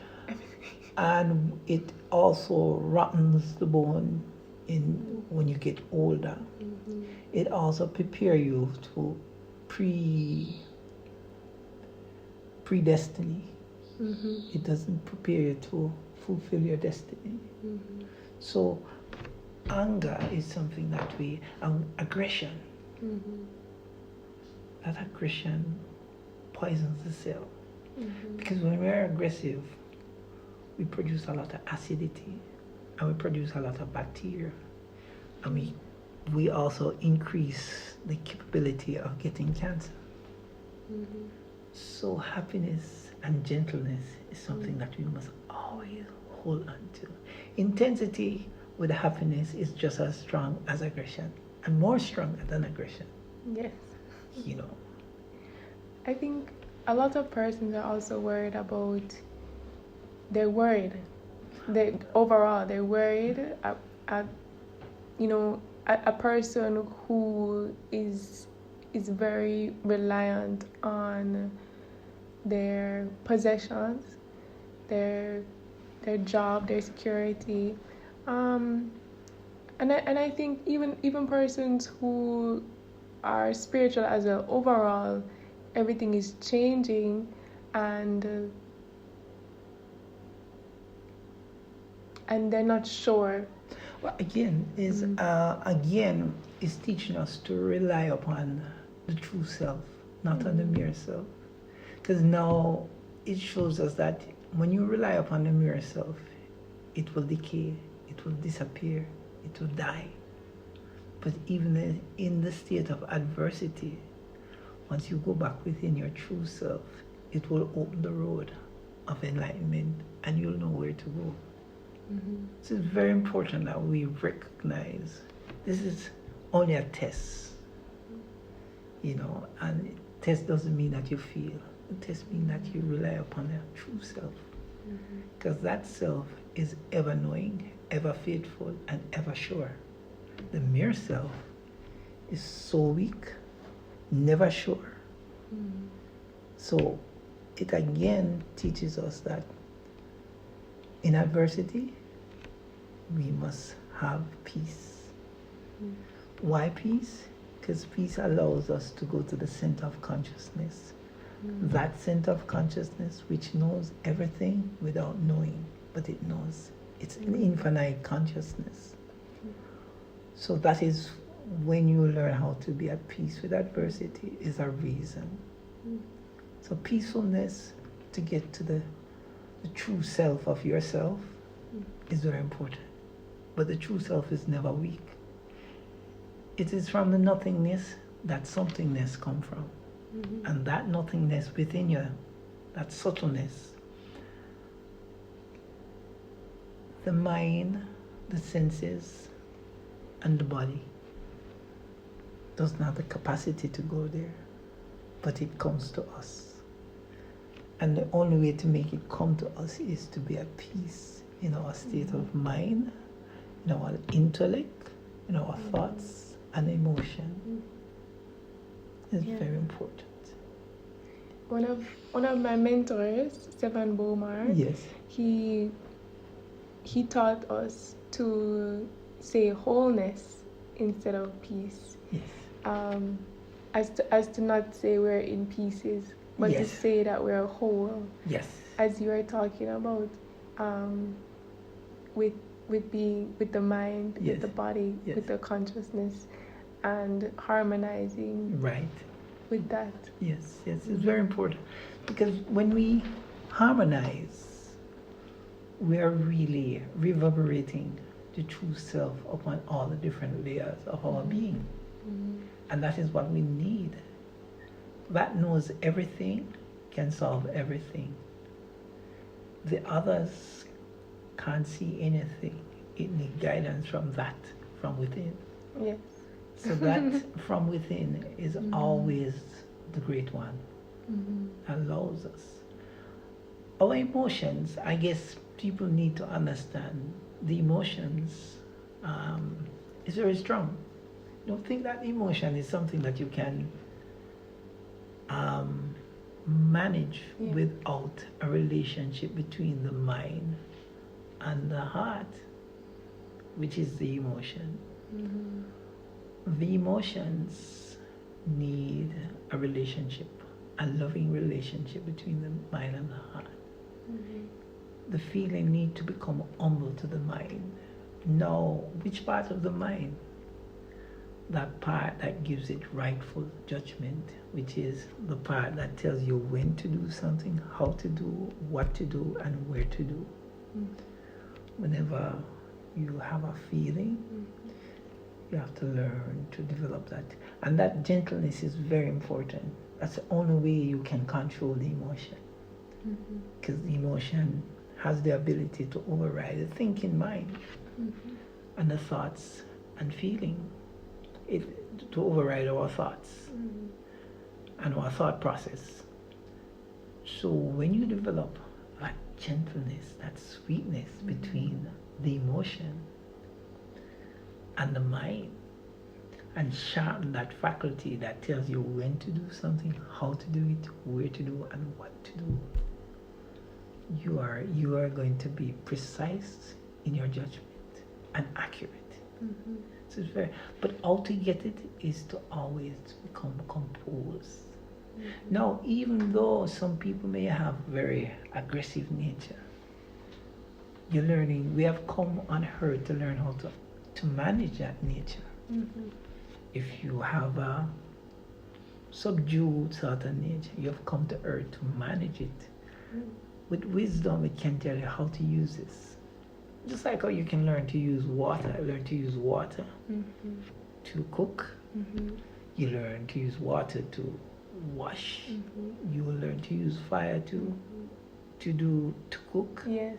And it also rottens the bone when you get older. It also prepares you to predestiny. It doesn't prepare you to fulfill your destiny. So anger is something that aggression. That aggression poisons the cell. Because when we're aggressive, we produce a lot of acidity and we produce a lot of bacteria. And we also increase the capability of getting cancer. So happiness and gentleness is something that we must always hold on to. Intensity with happiness is just as strong as aggression, and more stronger than aggression. Yes. You know. I think a lot of persons are also worried about. They're worried. They're worried. A person who is very reliant on their possessions, their job, their security, and I think even persons who are spiritual as well. Overall, everything is changing, and they're not sure. Well, again, is teaching us to rely upon the true self, not on the mere self. Because now it shows us that when you rely upon the mere self, it will decay, it will disappear, it will die. But even in the state of adversity, once you go back within your true self, it will open the road of enlightenment and you'll know where to go. So it's very important that we recognize this is only a test, and test doesn't mean that you feel. It test means that you rely upon your true self. Because that self is ever knowing, ever faithful, and ever sure. The mere self is so weak, never sure. So it again teaches us that in adversity, we must have peace. Why peace? Because peace allows us to go to the center of consciousness. That center of consciousness which knows everything without knowing, but it knows. It's an infinite consciousness. So that is when you learn how to be at peace with adversity is a reason. So peacefulness to get to the true self of yourself is very important. But the true self is never weak. It is from the nothingness that somethingness comes from. And that nothingness within you, that subtleness, the mind, the senses, and the body does not have the capacity to go there, but it comes to us. And the only way to make it come to us is to be at peace in our state of mind, in our intellect, in our thoughts and emotion. It's very important. One of my mentors, Stefan Bomar, yes, he taught us to say wholeness instead of peace. Yes. As to not say we're in pieces, but to say that we're whole. Yes. As you were talking about, with the mind, with the body, with the consciousness, and harmonizing. Right. With that. Yes, it's very important. Because when we harmonize, we are really reverberating the true self upon all the different layers of our being. And that is what we need. That knows everything, can solve everything. The others can't see anything. It needs guidance from within. Yes. So that from within is always the great one. allows us. Our emotions, I guess people need to understand the emotions is very strong. Don't think that emotion is something that you can manage without a relationship between the mind and the heart, which is the emotion. The emotions need a relationship, a loving relationship between the mind and the heart. The feeling need to become humble to the mind. Now, which part of the mind? That part that gives it rightful judgment, which is the part that tells you when to do something, how to do, what to do, and where to do. Whenever you have a feeling, you have to learn to develop that. And that gentleness is very important. That's the only way you can control the emotion. Because the emotion has the ability to override the thinking mind and the thoughts and feeling. To override our thoughts and our thought process. So when you develop that gentleness, that sweetness between the emotion and the mind, and sharpen that faculty that tells you when to do something, how to do it, where to do, and what to do, you are going to be precise in your judgment and accurate. So it's very, but how to get it is to always become composed. Now, even though some people may have very aggressive nature, you're learning, we have come on earth to learn how to manage that nature. If you have a subdued sort of nature, you have come to earth to manage it. With wisdom, it can tell you how to use this. Just like how you can learn to use water. I learned to use water to cook. You learn to use water to wash. You will learn to use fire to cook. Yes.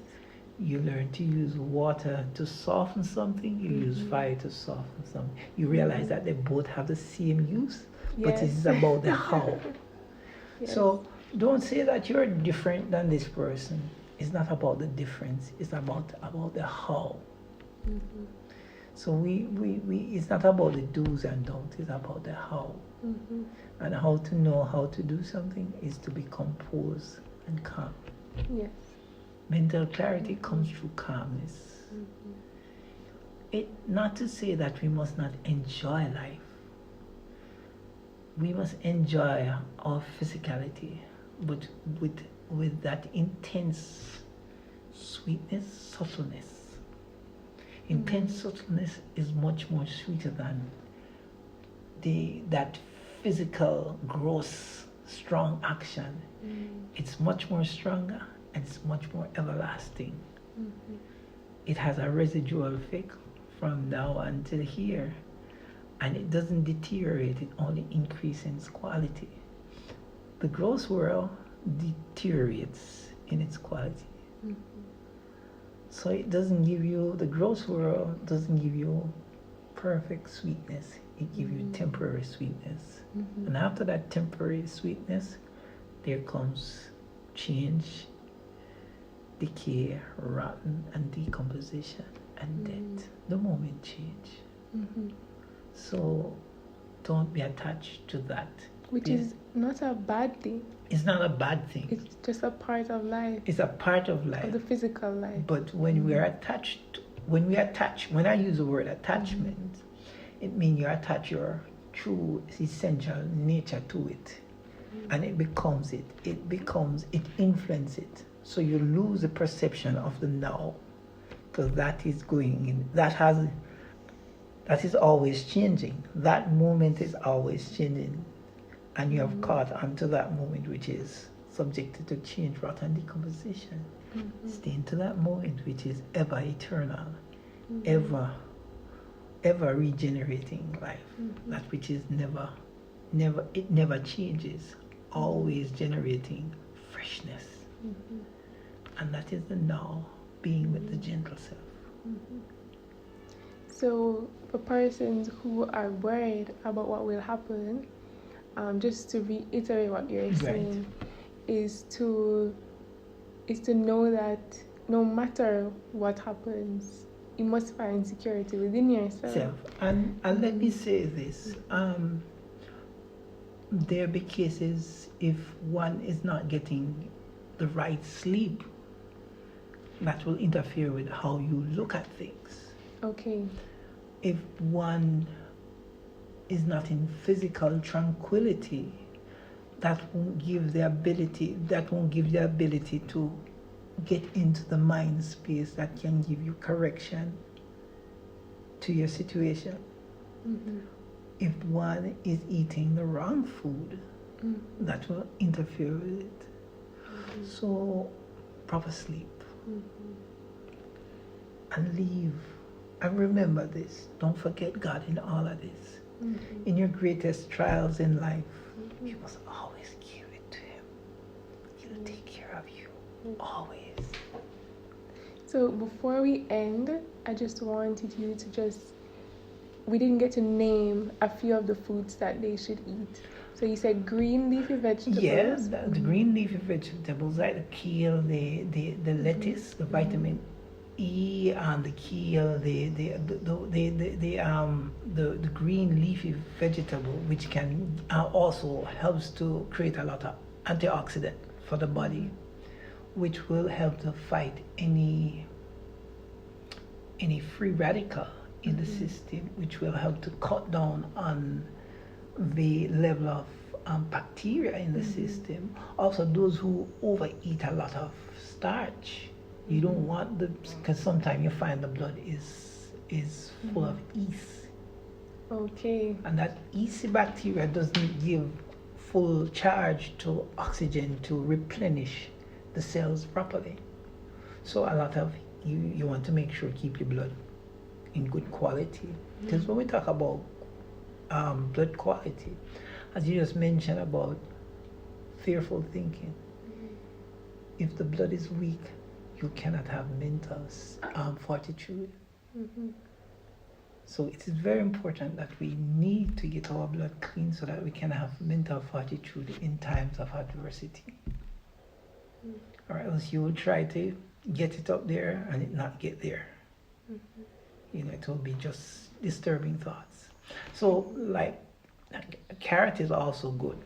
You learn to use water to soften something. You use fire to soften something. You realize that they both have the same use, but it's about the how. So don't say that you're different than this person. It's not about the difference. It's about the how. So we it's not about the do's and don'ts. It's about the how. And how to know how to do something is to be composed and calm. Yes. Mental clarity comes through calmness. Not to say that we must not enjoy life. We must enjoy our physicality, but with that intense sweetness, subtleness. Intense subtleness is much more sweeter than that physical, gross, strong action. It's much more stronger and it's much more everlasting. It has a residual effect from now until here, and it doesn't deteriorate, it only increases in its quality. The gross world deteriorates in its quality. So it doesn't give you, the gross world doesn't give you perfect sweetness, it gives you temporary sweetness. And after that temporary sweetness, there comes change, decay, rotten, and decomposition, and death. The moment change. So don't be attached to that. Which is not a bad thing. It's not a bad thing. It's just a part of life. It's a part of life. Of the physical life. But when we are attached, when I use the word attachment, it means you attach your true essential nature to it. And it becomes it. It influences it. So you lose the perception of the now. Because that is going in, that is always changing. That moment is always changing. And you have caught onto that moment, which is subjected to change, rot, and decomposition. Stay into that moment, which is ever eternal, ever regenerating life. That which is never changes, always generating freshness. And that is the now, being with the gentle self. So for persons who are worried about what will happen just to reiterate what you're Right. saying, is to know that no matter what happens, you must find security within yourself. And let me say this. There be cases if one is not getting the right sleep that will interfere with how you look at things. Okay. If one is not in physical tranquility, that won't give the ability to get into the mind space that can give you correction to your situation. If one is eating the wrong food, that will interfere with it. So proper sleep. And leave. And remember this, don't forget God in all of this. In your greatest trials in life, you must always give it to Him. He'll take care of you, always. So before we end, I just wanted you to we didn't get to name a few of the foods that they should eat. So you said green leafy vegetables. Yes, the green leafy vegetables like the kale, the lettuce, the vitamin E, and the kale, the green leafy vegetable, which can also helps to create a lot of antioxidant for the body, which will help to fight any free radical in the system, which will help to cut down on the level of bacteria in the system. Also, those who overeat a lot of starch, you don't want because sometimes you find the blood is full of yeast. Okay. And that yeasty bacteria doesn't give full charge to oxygen to replenish the cells properly. So a lot of you want to make sure keep your blood in good quality. Because when we talk about blood quality, as you just mentioned about fearful thinking, if the blood is weak, you cannot have mental fortitude. So it is very important that we need to get our blood clean so that we can have mental fortitude in times of adversity. Or else you will try to get it up there and it not get there. It will be just disturbing thoughts. So like carrot is also good.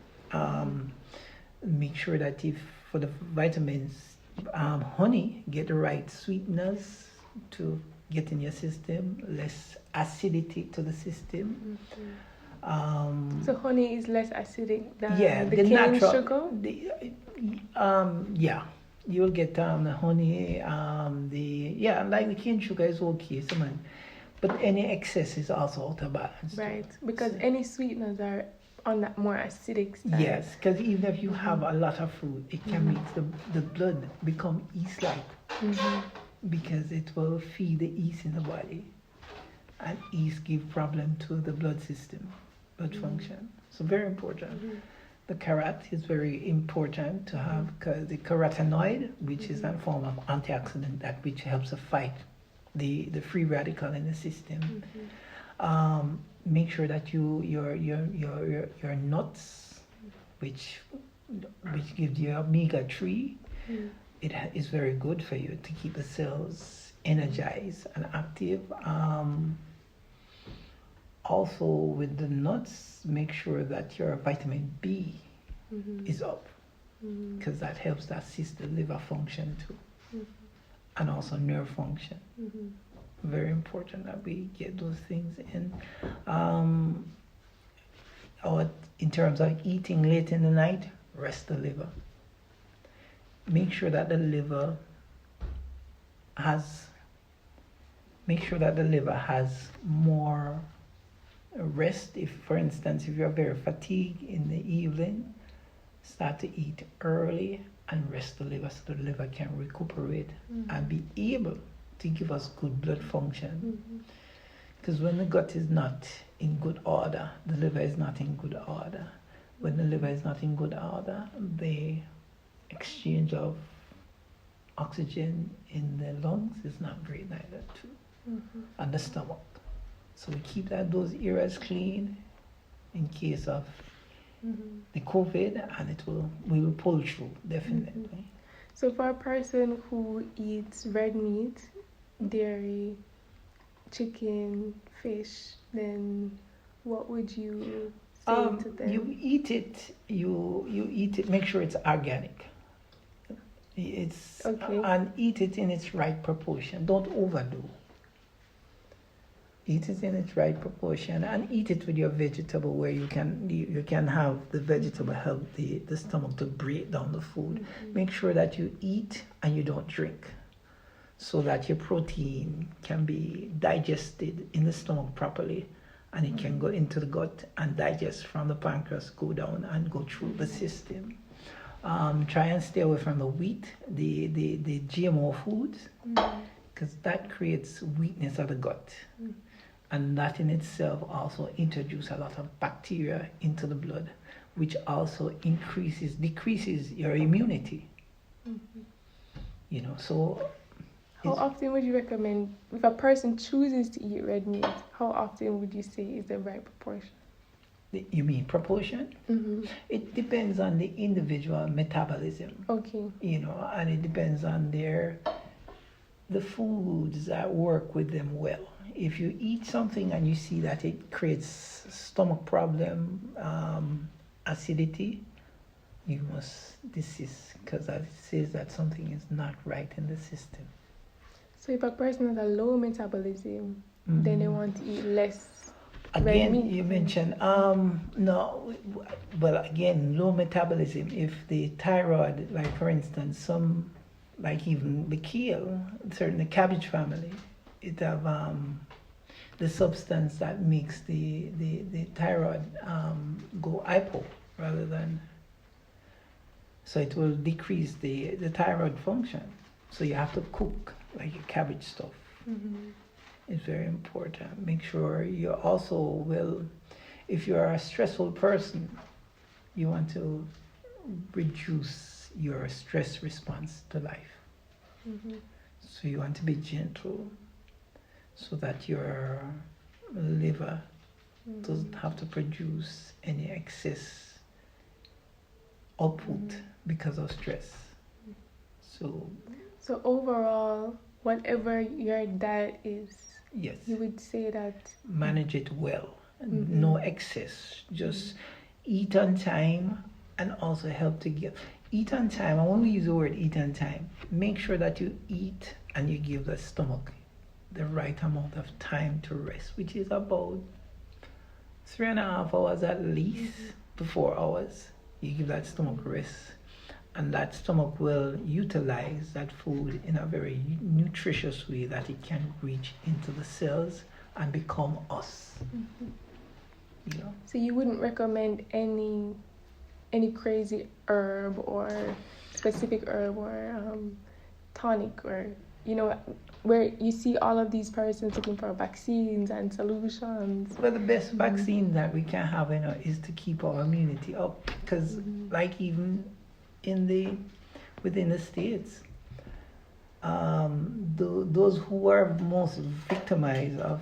Make sure that if for the vitamins, honey, get the right sweeteners to get in your system, less acidity to the system. So honey is less acidic than the cane natural sugar? You'll get the honey, like the cane sugar is okay, but any excess is also out of balance. Right, because any sweeteners are on that more acidic side. Yes, because even if you have a lot of fruit, it can make the blood become yeast-like, because it will feed the yeast in the body, and yeast give problem to the blood system, blood function. So very important. The carrot is very important to have because the carotenoid, which is a form of antioxidant that which helps to fight the free radical in the system. Make sure that your nuts, which gives you omega-3, it is very good for you to keep the cells energized and active. Also, with the nuts, make sure that your vitamin B is up, because that helps to assist the liver function too, and also nerve function. Very important that we get those things in. Or in terms of eating late in the night, rest the liver. Make sure that the liver has more rest. If, for instance, if you're very fatigued in the evening, start to eat early and rest the liver so the liver can recuperate and be able to give us good blood function. Because when the gut is not in good order, the liver is not in good order. When the liver is not in good order, the exchange of oxygen in the lungs is not great neither too, and the stomach. So we keep those areas clean in case of the COVID, and we will pull through, definitely. So for a person who eats red meat, dairy, chicken, fish, then what would you say to them? You eat it, make sure it's organic. And eat it in its right proportion. Don't overdo. Eat it in its right proportion, and eat it with your vegetable, where you can have the vegetable help the stomach to break down the food. Make sure that you eat and you don't drink, so that your protein can be digested in the stomach properly, and it can go into the gut and digest from the pancreas, go down and go through the system. Try and stay away from the wheat, the GMO foods, because that creates weakness of the gut. And that in itself also introduces a lot of bacteria into the blood, which also decreases your immunity. So how often would you recommend, if a person chooses to eat red meat, how often would you say is the right proportion? You mean proportion? It depends on the individual metabolism. Okay. And it depends on the foods that work with them well. If you eat something and you see that it creates stomach problem, acidity, you must desist, because that says that something is not right in the system. So if a person has a low metabolism, then they want to eat less. Again, you mentioned, no, well, again, low metabolism. If the thyroid, like for instance, some, like even the kale, certain the cabbage family, it have the substance that makes the thyroid go hypo rather than, so it will decrease the thyroid function. So you have to cook like your cabbage stuff. It's very important. Make sure you also will, if you are a stressful person, you want to reduce your stress response to life. So you want to be gentle, so that your liver doesn't have to produce any excess output because of stress. So overall, whatever your diet is, yes, you would say that manage it well. No excess. Just eat on time, and also help to eat on time. And when we use the word eat on time, make sure that you eat and you give the stomach the right amount of time to rest, which is about 3.5 hours at least to 4 hours. You give that stomach rest, and that stomach will utilize that food in a very nutritious way, that it can reach into the cells and become us. So you wouldn't recommend any crazy herb or specific herb or tonic, or where you see all of these persons looking for vaccines and solutions? Well, the best vaccine that we can have is to keep our immunity up, because like even within the States, those who are most victimized of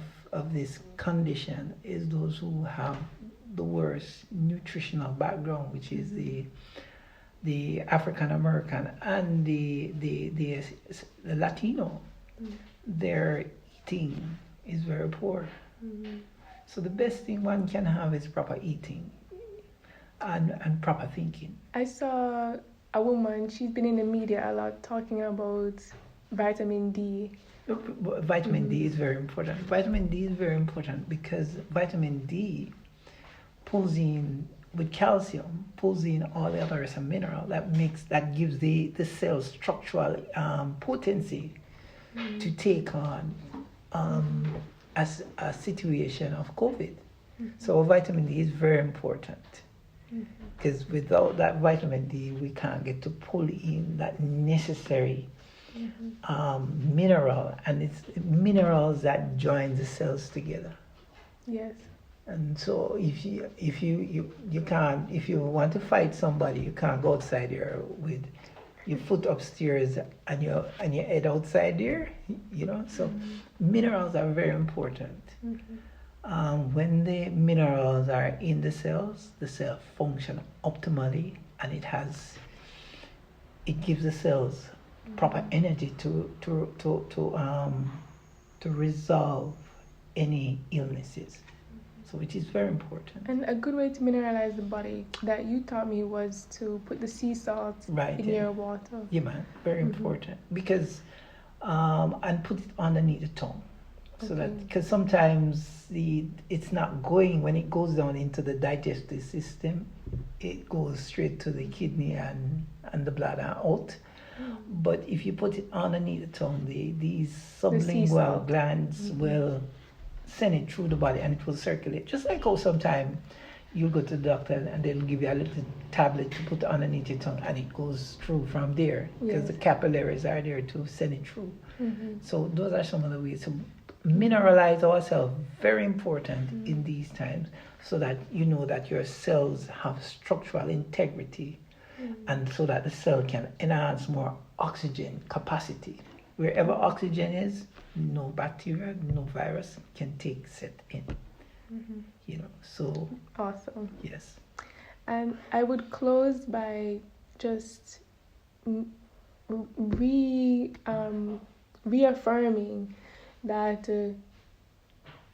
this condition is those who have the worst nutritional background, which is the African American and the Latino. Their eating is very poor. So the best thing one can have is proper eating and proper thinking. I saw a woman, she's been in the media a lot talking about vitamin D. Vitamin D is very important. Vitamin D is very important because vitamin D pulls in, with calcium, pulls in all the other mineral that gives the cell structural potency to take on a situation of COVID. So vitamin D is very important, because without that vitamin D, we can't get to pull in that necessary mineral, and it's minerals that join the cells together. Yes. And so if you can't, if you want to fight somebody, you can't go outside there with your foot upstairs and your head outside there, So minerals are very important. When the minerals are in the cell function optimally, and it gives the cells proper energy to resolve any illnesses. So it is very important. And a good way to mineralize the body that you taught me was to put the sea salt in your water. Yeah, man, very important. Because and put it underneath the tongue. So that, because sometimes it's not going, when it goes down into the digestive system, it goes straight to the kidney and the bladder out. But if you put it underneath the tongue, these sublingual glands will send it through the body and it will circulate. Just like how sometimes you go to the doctor and they'll give you a little tablet to put underneath your tongue and it goes through from there because the capillaries are there to send it through. So those are some of the ways to mineralize ourselves. Very important in these times, so that you know that your cells have structural integrity, and so that the cell can enhance more oxygen capacity. Wherever oxygen is, no bacteria, no virus can take set in. So awesome. Yes. And I would close by just reaffirming that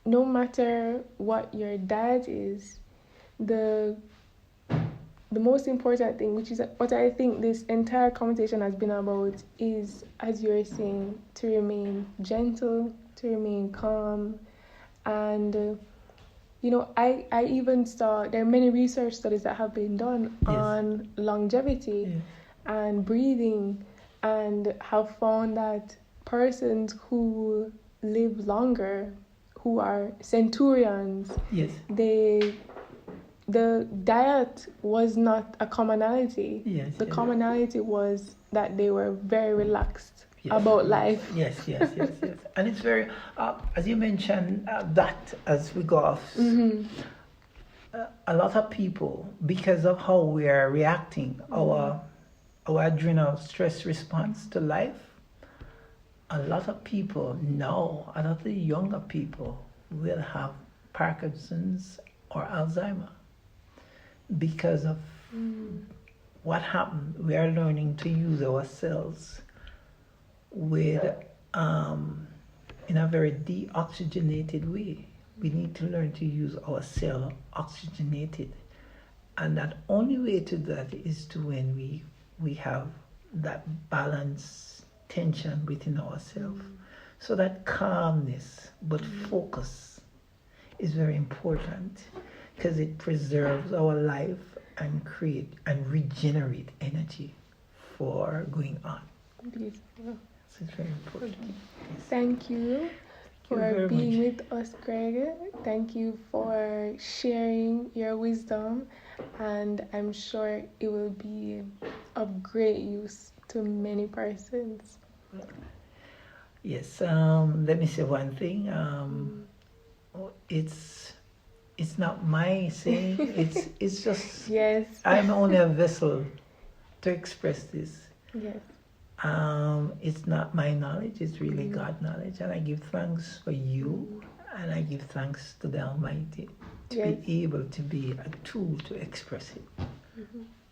no matter what your diet is, the most important thing, which is what I think this entire conversation has been about, is, as you're saying, to remain gentle, to remain calm. And I even saw there are many research studies that have been done on longevity and breathing, and have found that persons who live longer, who are centurions, the diet was not a commonality. The commonality was that they were very relaxed about life. Yes. And it's very, as you mentioned, that as we go off, a lot of people, because of how we are reacting, our adrenal stress response to life, a lot of people now, a lot of the younger people will have Parkinson's or Alzheimer because of what happened. We are learning to use our cells with in a very deoxygenated way. We need to learn to use our cell oxygenated, and that only way to that is to when we have that balance tension within ourselves. So that calmness but focus is very important, because it preserves our life and create and regenerate energy for going on. Beautiful. So it's very important. Yes. Thank you for being with us, Greg. Thank you for sharing your wisdom, and I'm sure it will be of great use to many persons. Yes. Let me say one thing. It's not my saying. It's just I'm only a vessel to express this. Yes. It's not my knowledge, it's really God's knowledge, and I give thanks for you, and I give thanks to the Almighty to be able to be a tool to express it.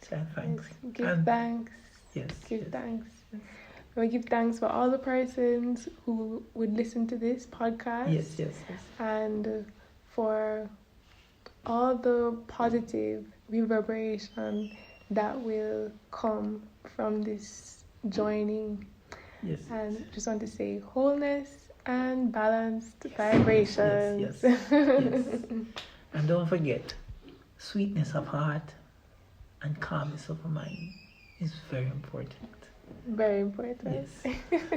So thanks. Give thanks. Yes. Give thanks. And we give thanks for all the persons who would listen to this podcast. Yes. And for all the positive reverberation that will come from this joining. Yes. And just want to say wholeness and balanced vibrations. Yes. And don't forget, sweetness of heart and calmness of mind is very important. Very important. Yes.